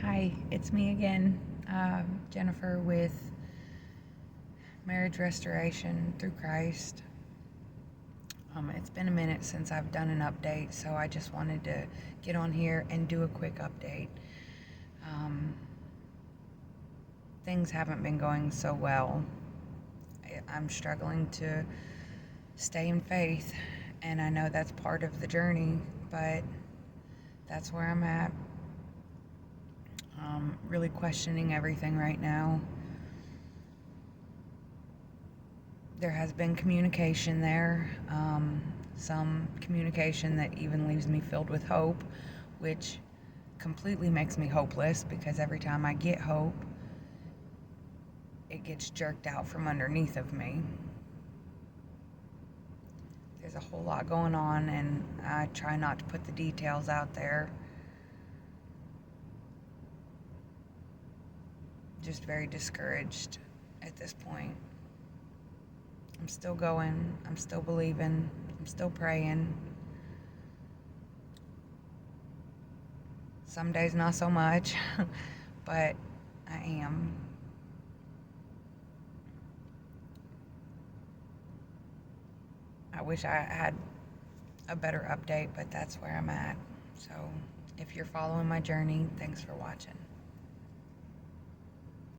Hi, it's me again, Jennifer with Marriage Restoration Through Christ. It's been a minute since I've done an update, so I just wanted to get on here and do a quick update. Things haven't been going so well. I'm struggling to stay in faith, and I know that's part of the journey, but that's where I'm at. Really questioning everything right now. There has been communication there, some communication that even leaves me filled with hope, which completely makes me hopeless because every time I get hope, it gets jerked out from underneath of me. There's a whole lot going on, and I try not to put the details out there. Just very discouraged at this point. I'm still going, I'm still believing, I'm still praying. Some days not so much, but I am. I wish I had a better update, but that's where I'm at. So if you're following my journey, thanks for watching.